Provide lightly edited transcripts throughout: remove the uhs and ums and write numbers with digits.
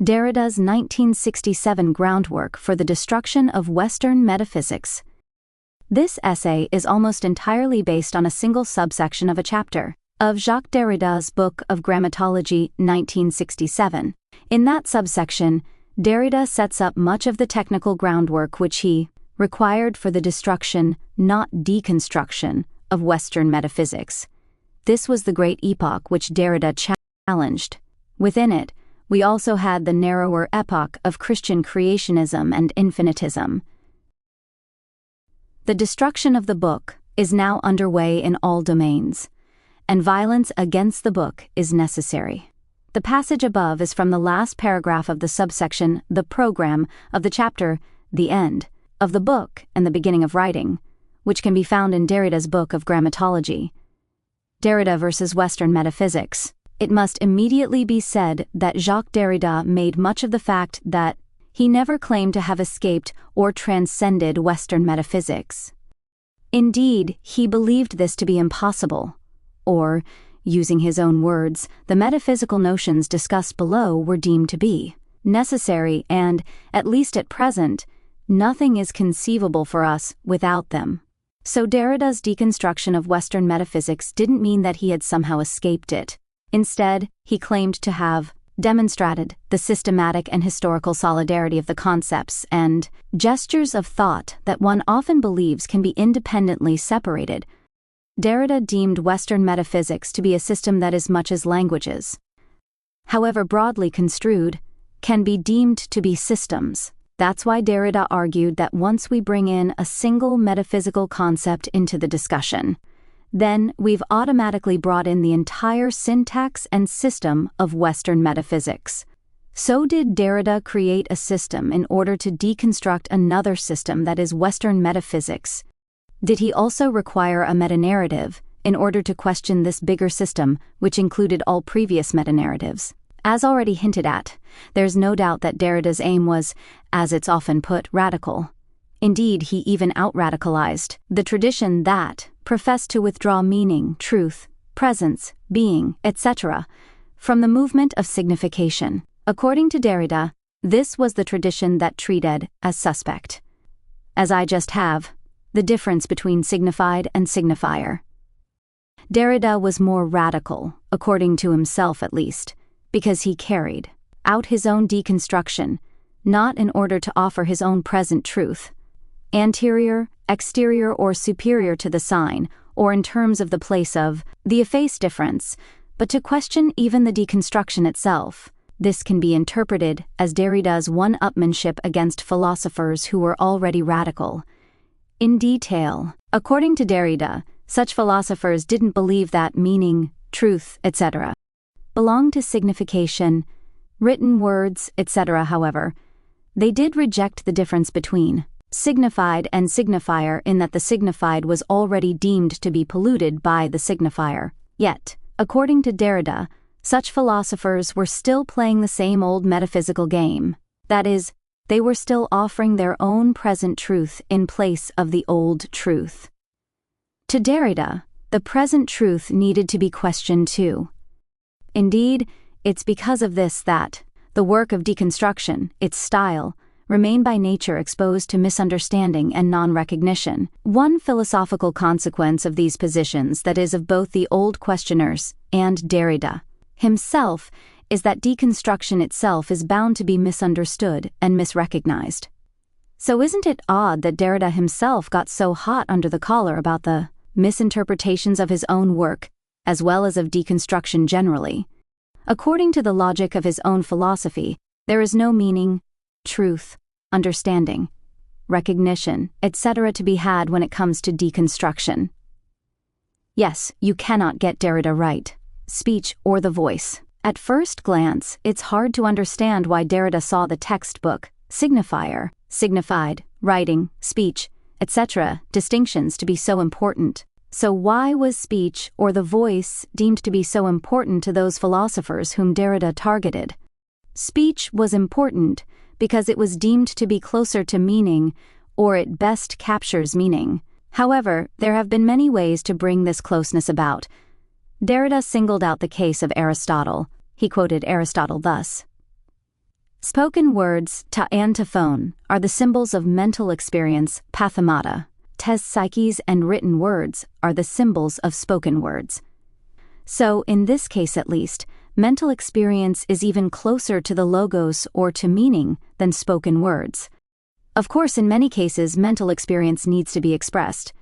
Derrida's 1967 Groundwork for the Destruction of Western Metaphysics. This essay is almost entirely based on a single subsection of a chapter of Jacques Derrida's book of Grammatology 1967. In that subsection, Derrida sets up much of the technical groundwork which he required for the destruction, not deconstruction, of Western metaphysics. This was the great epoch which Derrida challenged. Within it, we also had the narrower epoch of Christian creationism and infinitism. The destruction of the book is now underway in all domains, and violence against the book is necessary. The passage above is from the last paragraph of the subsection, the program, of the chapter, the end, of the book and the beginning of writing, which can be found in Derrida's book of Grammatology. Derrida versus Western Metaphysics. It must immediately be said that Jacques Derrida made much of the fact that he never claimed to have escaped or transcended Western metaphysics. Indeed, he believed this to be impossible, or, using his own words, the metaphysical notions discussed below were deemed to be necessary and, at least at present, nothing is conceivable for us without them. So Derrida's deconstruction of Western metaphysics didn't mean that he had somehow escaped it. Instead, he claimed to have demonstrated the systematic and historical solidarity of the concepts and gestures of thought that one often believes can be independently separated. Derrida deemed Western metaphysics to be a system that is much as languages, however broadly construed, can be deemed to be systems. That's why Derrida argued that once we bring in a single metaphysical concept into the discussion, then we've automatically brought in the entire syntax and system of Western metaphysics. So did Derrida create a system in order to deconstruct another system that is Western metaphysics? Did he also require a metanarrative in order to question this bigger system, which included all previous metanarratives? As already hinted at, there's no doubt that Derrida's aim was, as it's often put, radical. Indeed, he even out-radicalized the tradition that professed to withdraw meaning, truth, presence, being, etc., from the movement of signification. According to Derrida, this was the tradition that treated as suspect, as I just have, the difference between signified and signifier. Derrida was more radical, according to himself at least, because he carried out his own deconstruction, not in order to offer his own present truth, anterior, exterior, or superior to the sign, or in terms of the place of the effaced difference, but to question even the deconstruction itself. This can be interpreted as Derrida's one-upmanship against philosophers who were already radical. In detail, according to Derrida, such philosophers didn't believe that meaning, truth, etc. belonged to signification, written words, etc. However, they did reject the difference between signified and signifier in that the signified was already deemed to be polluted by the signifier. Yet, according to Derrida, such philosophers were still playing the same old metaphysical game. That is, they were still offering their own present truth in place of the old truth. To Derrida, the present truth needed to be questioned too. Indeed, it's because of this that the work of deconstruction, its style, remain by nature exposed to misunderstanding and non-recognition. One philosophical consequence of these positions, that is of both the old questioners and Derrida himself, is that deconstruction itself is bound to be misunderstood and misrecognized. So isn't it odd that Derrida himself got so hot under the collar about the misinterpretations of his own work, as well as of deconstruction generally? According to the logic of his own philosophy, there is no meaning, truth, understanding, recognition, etc. to be had when it comes to deconstruction. Yes, you cannot get Derrida right, speech or the voice. At first glance, it's hard to understand why Derrida saw the textbook, signifier, signified, writing, speech, etc. distinctions to be so important. So why was speech or the voice deemed to be so important to those philosophers whom Derrida targeted? Speech was important because it was deemed to be closer to meaning, or it best captures meaning. However, there have been many ways to bring this closeness about. Derrida singled out the case of Aristotle. He quoted Aristotle thus: Spoken words, ta and taphone, are the symbols of mental experience, pathemata. Tes psyches and written words are the symbols of spoken words. So, in this case at least, mental experience is even closer to the logos or to meaning than spoken words. Of course, in many cases, mental experience needs to be expressed.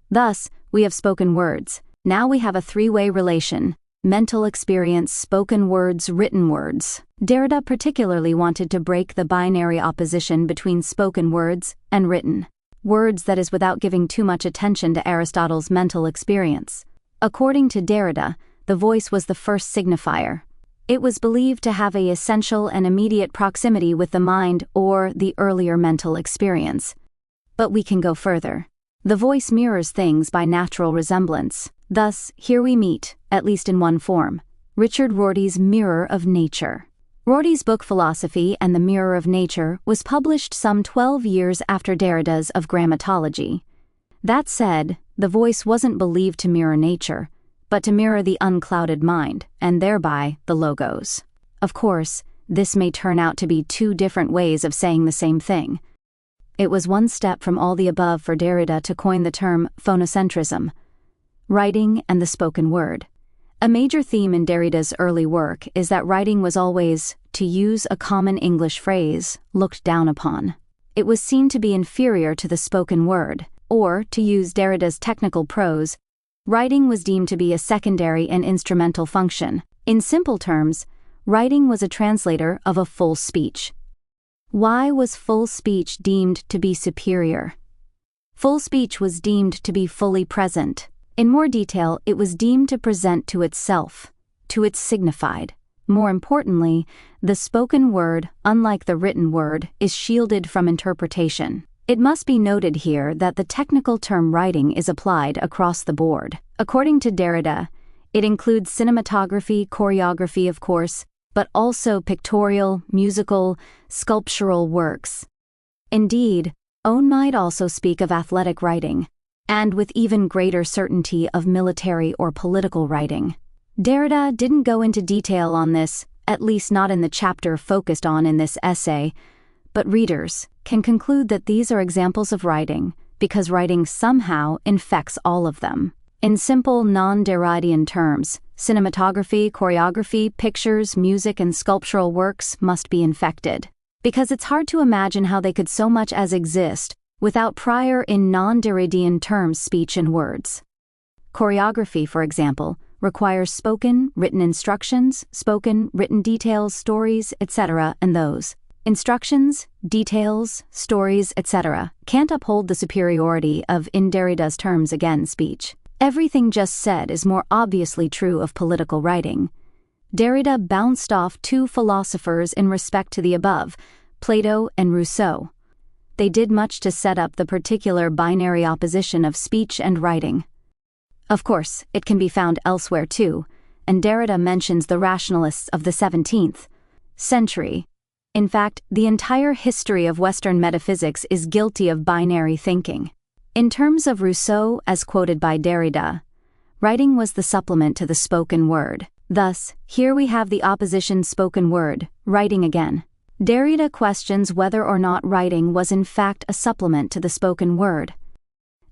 Thus, we have spoken words. Now we have a three-way relation: mental experience, spoken words, written words. Derrida particularly wanted to break the binary opposition between spoken words and written words, that is, without giving too much attention to Aristotle's mental experience. According to Derrida, the voice was the first signifier. It was believed to have an essential and immediate proximity with the mind or the earlier mental experience. But we can go further. The voice mirrors things by natural resemblance. Thus, here we meet, at least in one form, Richard Rorty's Mirror of Nature. Rorty's book Philosophy and the Mirror of Nature was published some 12 years after Derrida's of Grammatology. That said, the voice wasn't believed to mirror nature, but to mirror the unclouded mind, and thereby the logos. Of course, this may turn out to be two different ways of saying the same thing. It was one step from all the above for Derrida to coin the term phonocentrism, writing and the spoken word. A major theme in Derrida's early work is that writing was always, to use a common English phrase, looked down upon. It was seen to be inferior to the spoken word, or, to use Derrida's technical prose, writing was deemed to be a secondary and instrumental function. In simple terms, writing was a translator of a full speech. Why was full speech deemed to be superior? Full speech was deemed to be fully present. In more detail, it was deemed to present to itself, to its signified. More importantly, the spoken word, unlike the written word, is shielded from interpretation. It must be noted here that the technical term writing is applied across the board. According to Derrida, it includes cinematography, choreography, of course, but also pictorial, musical, sculptural works. Indeed, Owen might also speak of athletic writing, and with even greater certainty of military or political writing. Derrida didn't go into detail on this, at least not in the chapter focused on in this essay, but readers can conclude that these are examples of writing, because writing somehow infects all of them. In simple, non-Derridian terms, cinematography, choreography, pictures, music, and sculptural works must be infected, because it's hard to imagine how they could so much as exist without prior, in non-Derridian terms, speech and words. Choreography, for example, requires spoken, written instructions, spoken, written details, stories, etc., and those instructions, details, stories, etc., can't uphold the superiority of, in Derrida's terms again, speech. Everything just said is more obviously true of political writing. Derrida bounced off two philosophers in respect to the above, Plato and Rousseau. They did much to set up the particular binary opposition of speech and writing. Of course, it can be found elsewhere too, and Derrida mentions the rationalists of the 17th century. In fact, the entire history of Western metaphysics is guilty of binary thinking. In terms of Rousseau, as quoted by Derrida, writing was the supplement to the spoken word. Thus, here we have the opposition spoken word, writing again. Derrida questions whether or not writing was in fact a supplement to the spoken word.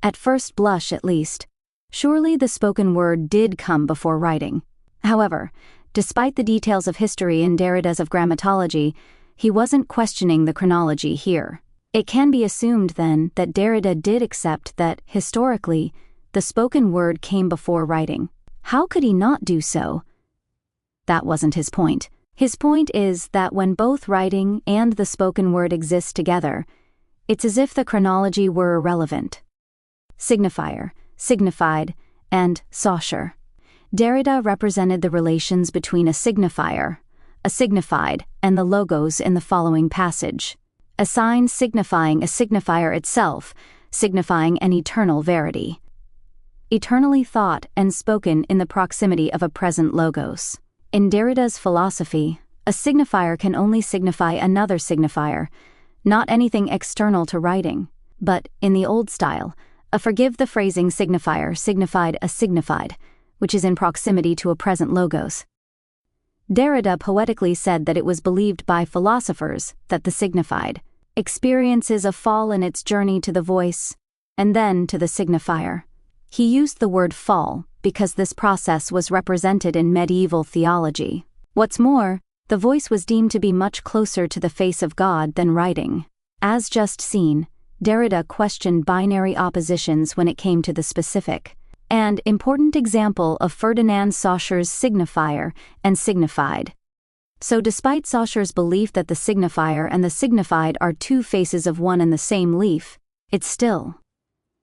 At first blush, at least, surely the spoken word did come before writing. However, despite the details of history in Derrida's of Grammatology, he wasn't questioning the chronology here. It can be assumed, then, that Derrida did accept that, historically, the spoken word came before writing. How could he not do so? That wasn't his point. His point is that when both writing and the spoken word exist together, it's as if the chronology were irrelevant. Signifier, signified, and saucer. Derrida represented the relations between a signifier, a signified, and the logos in the following passage. A sign signifying a signifier itself, signifying an eternal verity. Eternally thought and spoken in the proximity of a present logos. In Derrida's philosophy, a signifier can only signify another signifier, not anything external to writing, but, in the old style, a forgive the phrasing signifier signified a signified, which is in proximity to a present logos. Derrida poetically said that it was believed by philosophers that the signified experiences a fall in its journey to the voice, and then to the signifier. He used the word fall because this process was represented in medieval theology. What's more, the voice was deemed to be much closer to the face of God than writing. As just seen, Derrida questioned binary oppositions when it came to the specific and important example of Ferdinand Saussures' signifier and signified. So despite Saussures' belief that the signifier and the signified are two faces of one and the same leaf, it's still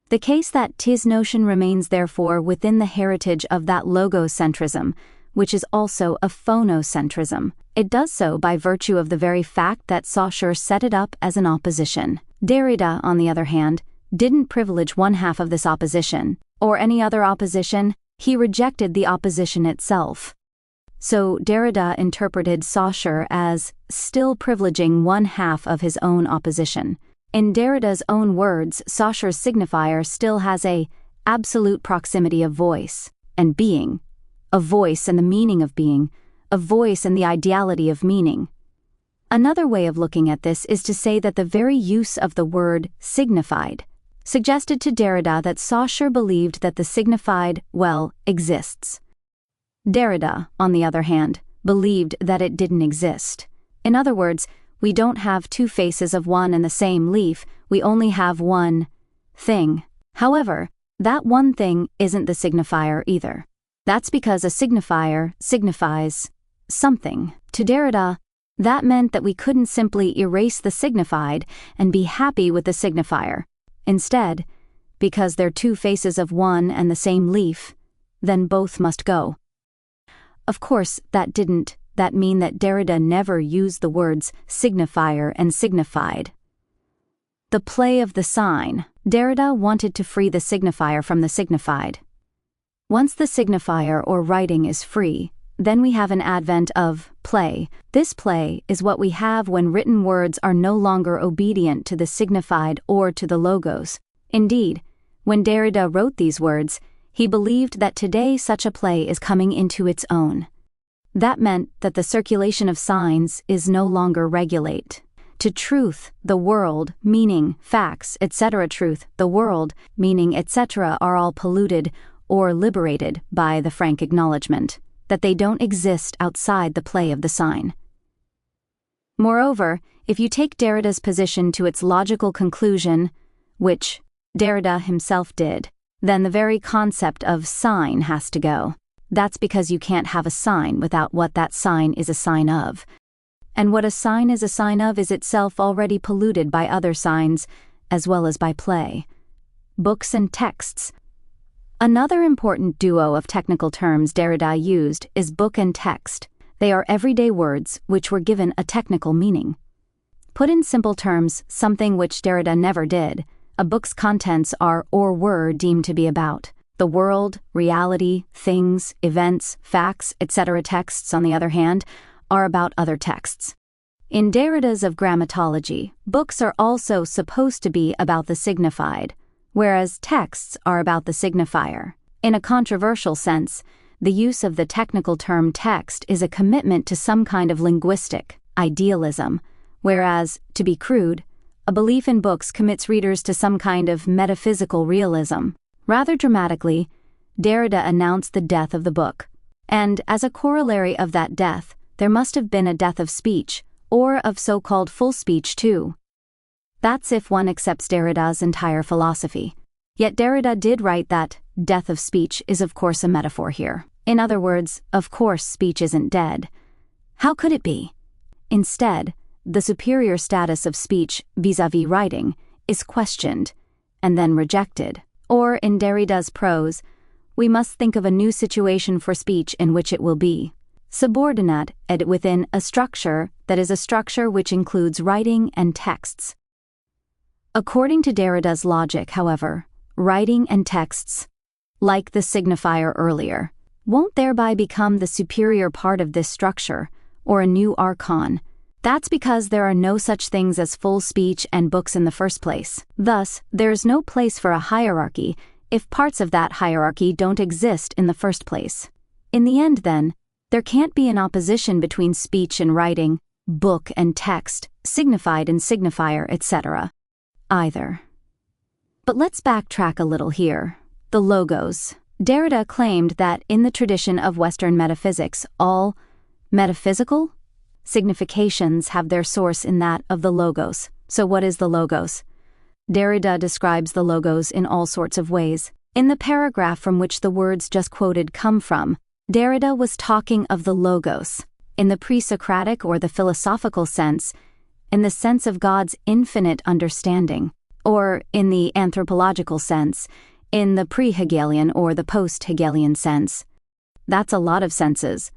the case that his notion remains therefore within the heritage of that logocentrism, which is also a phonocentrism. It does so by virtue of the very fact that Saussure set it up as an opposition. Derrida, on the other hand, didn't privilege one half of this opposition, or any other opposition. He rejected the opposition itself. So Derrida interpreted Saussure as still privileging one half of his own opposition. In Derrida's own words, Saussure's signifier still has a absolute proximity of voice and being, of voice and the meaning of being, of voice and the ideality of meaning. Another way of looking at this is to say that the very use of the word signified suggested to Derrida that Saussure believed that the signified, exists. Derrida, on the other hand, believed that it didn't exist. In other words, we don't have two faces of one and the same leaf, we only have one thing. However, that one thing isn't the signifier either. That's because a signifier signifies something. To Derrida, that meant that we couldn't simply erase the signified and be happy with the signifier. Instead, because they're two faces of one and the same leaf, then both must go. Of course, that mean that Derrida never used the words signifier and signified. The play of the sign. Derrida wanted to free the signifier from the signified. Once the signifier or writing is free, then we have an advent of play. This play is what we have when written words are no longer obedient to the signified or to the logos. Indeed, when Derrida wrote these words, he believed that today such a play is coming into its own. That meant that the circulation of signs is no longer regulate. To truth, the world, meaning, facts, etc. Truth, the world, meaning, etc. are all polluted or liberated by the frank acknowledgement that they don't exist outside the play of the sign. Moreover, if you take Derrida's position to its logical conclusion, which Derrida himself did, then the very concept of sign has to go. That's because you can't have a sign without what that sign is a sign of. And what a sign is a sign of is itself already polluted by other signs, as well as by play. Books and texts. Another important duo of technical terms Derrida used is book and text. They are everyday words which were given a technical meaning. Put in simple terms, something which Derrida never did, a book's contents are or were deemed to be about the world, reality, things, events, facts, etc. Texts, on the other hand, are about other texts. In Derrida's of grammatology, books are also supposed to be about the signified, whereas texts are about the signifier. In a controversial sense, the use of the technical term text is a commitment to some kind of linguistic idealism, whereas, to be crude, a belief in books commits readers to some kind of metaphysical realism. Rather dramatically, Derrida announced the death of the book, and as a corollary of that death, there must have been a death of speech, or of so-called full speech too. That's if one accepts Derrida's entire philosophy. Yet Derrida did write that death of speech is of course a metaphor here. In other words, of course speech isn't dead. How could it be? Instead, the superior status of speech vis-à-vis writing is questioned and then rejected. Or, in Derrida's prose, we must think of a new situation for speech in which it will be subordinate within a structure that is a structure which includes writing and texts. According to Derrida's logic, however, writing and texts, like the signifier earlier, won't thereby become the superior part of this structure, or a new archon. That's because there are no such things as full speech and books in the first place. Thus, there is no place for a hierarchy if parts of that hierarchy don't exist in the first place. In the end, then, There can't be an opposition between speech and writing, book and text, signified and signifier, etc. either. But let's backtrack a little here. The logos. Derrida claimed that in the tradition of Western metaphysics, all metaphysical significations have their source in that of the logos. So what is the logos? Derrida describes the logos in all sorts of ways. In the paragraph from which the words just quoted come from, Derrida was talking of the logos, in the pre-Socratic or the philosophical sense, in the sense of God's infinite understanding, or in the anthropological sense, in the pre-Hegelian or the post-Hegelian sense. That's a lot of senses.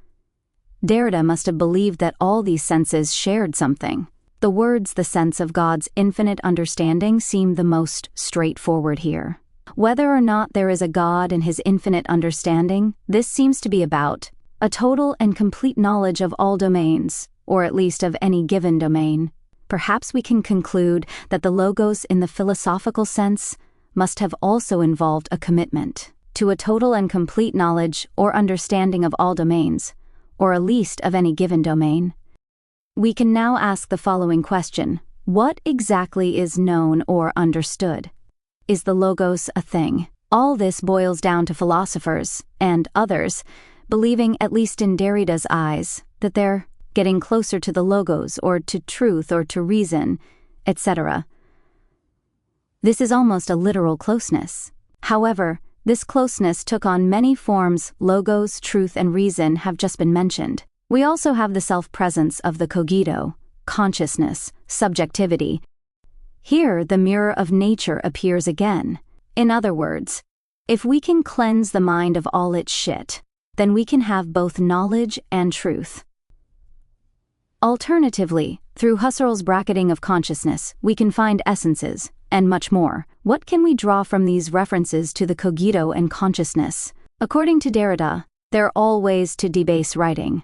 Derrida must have believed that all these senses shared something. The words "the sense of God's infinite understanding" seem the most straightforward here. Whether or not there is a God and his infinite understanding, this seems to be about a total and complete knowledge of all domains, or at least of any given domain. Perhaps we can conclude that the logos in the philosophical sense must have also involved a commitment to a total and complete knowledge or understanding of all domains, or at least of any given domain. We can now ask the following question: what exactly is known or understood? Is the logos a thing? All this boils down to philosophers, and others, believing, at least in Derrida's eyes, that they're getting closer to the logos or to truth or to reason, etc. This is almost a literal closeness. However, this closeness took on many forms. Logos, truth, and reason have just been mentioned. We also have the self-presence of the cogito, consciousness, subjectivity. Here, the mirror of nature appears again. In other words, if we can cleanse the mind of all its shit, then we can have both knowledge and truth. Alternatively, through Husserl's bracketing of consciousness, we can find essences, and much more. What can we draw from these references to the cogito and consciousness? According to Derrida, they're all ways to debase writing.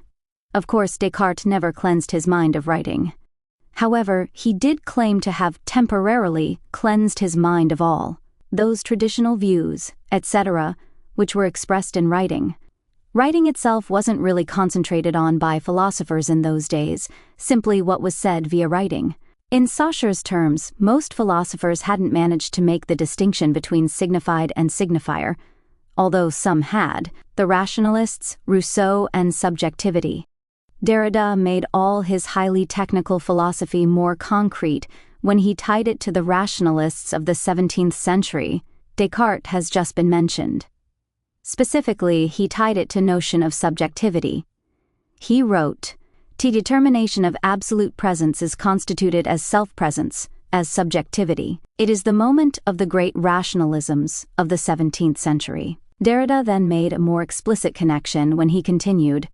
Of course, Descartes never cleansed his mind of writing. However, he did claim to have temporarily cleansed his mind of all those traditional views, etc., which were expressed in writing. Writing itself wasn't really concentrated on by philosophers in those days, simply what was said via writing. In Saussures' terms, most philosophers hadn't managed to make the distinction between signified and signifier, although some had: the rationalists, Rousseau, and subjectivity. Derrida made all his highly technical philosophy more concrete when he tied it to the rationalists of the 17th century. Descartes has just been mentioned. Specifically, he tied it to notion of subjectivity. He wrote, "The determination of absolute presence is constituted as self-presence, as subjectivity. It is the moment of the great rationalisms of the 17th century." Derrida then made a more explicit connection when he continued,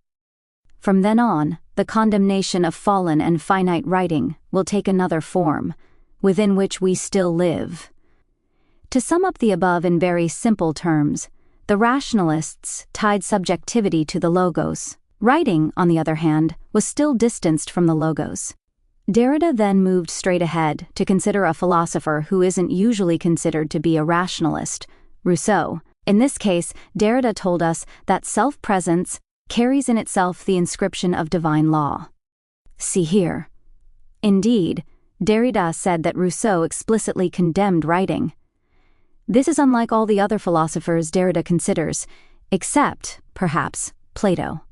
"From then on, the condemnation of fallen and finite writing will take another form, within which we still live." To sum up the above in very simple terms, the rationalists tied subjectivity to the logos. Writing, on the other hand, was still distanced from the logos. Derrida then moved straight ahead to consider a philosopher who isn't usually considered to be a rationalist, Rousseau. In this case, Derrida told us that self-presence carries in itself the inscription of divine law. See here. Indeed, Derrida said that Rousseau explicitly condemned writing. This is unlike all the other philosophers Derrida considers, except, perhaps, Plato.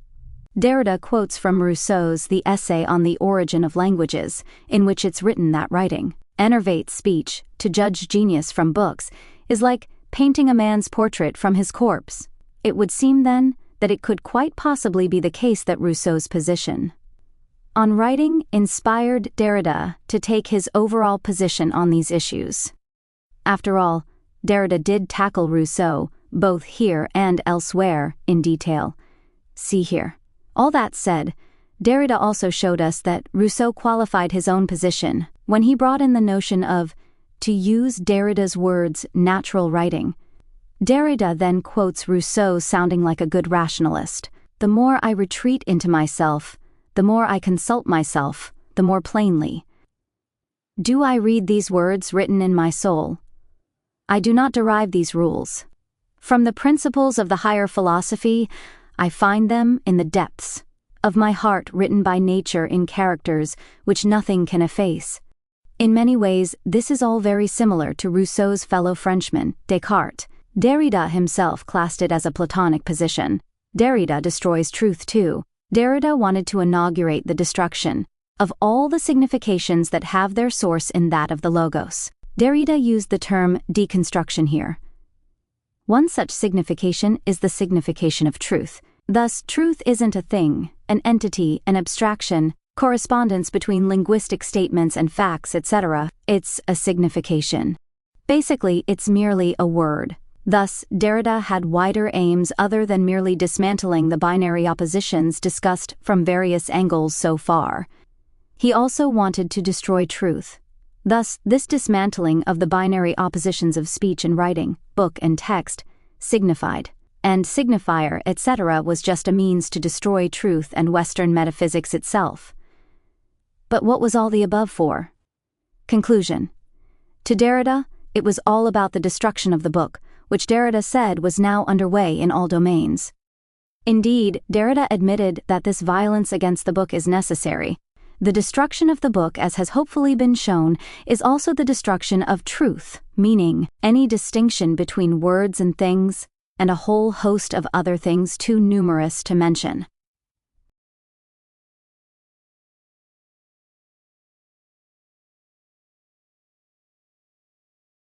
Derrida quotes from Rousseau's The Essay on the Origin of Languages, in which it's written that writing, enervates speech. To judge genius from books is like painting a man's portrait from his corpse. It would seem, then, that it could quite possibly be the case that Rousseau's position on writing inspired Derrida to take his overall position on these issues. After all, Derrida did tackle Rousseau, both here and elsewhere, in detail. See here. All that said, Derrida also showed us that Rousseau qualified his own position when he brought in the notion of, to use Derrida's words, natural writing. Derrida then quotes Rousseau sounding like a good rationalist. "The more I retreat into myself, the more I consult myself, the more plainly do I read these words written in my soul. I do not derive these rules from the principles of the higher philosophy. I find them in the depths of my heart, written by nature in characters which nothing can efface. In many ways, this is all very similar to Rousseau's fellow Frenchman, Descartes. Derrida himself classed it as a Platonic position. Derrida destroys truth too. Derrida wanted to inaugurate the destruction of all the significations that have their source in that of the Logos. Derrida used the term deconstruction here. One such signification is the signification of truth. Thus, truth isn't a thing, an entity, an abstraction, correspondence between linguistic statements and facts, etc. It's a signification. Basically, it's merely a word. Thus, Derrida had wider aims other than merely dismantling the binary oppositions discussed from various angles so far. He also wanted to destroy truth. Thus, this dismantling of the binary oppositions of speech and writing, book and text, signified, and signifier, etc. was just a means to destroy truth and Western metaphysics itself. But what was all the above for? Conclusion. To Derrida, it was all about the destruction of the book, which Derrida said was now underway in all domains. Indeed, Derrida admitted that this violence against the book is necessary. The destruction of the book, as has hopefully been shown, is also the destruction of truth, meaning any distinction between words and things, and a whole host of other things too numerous to mention.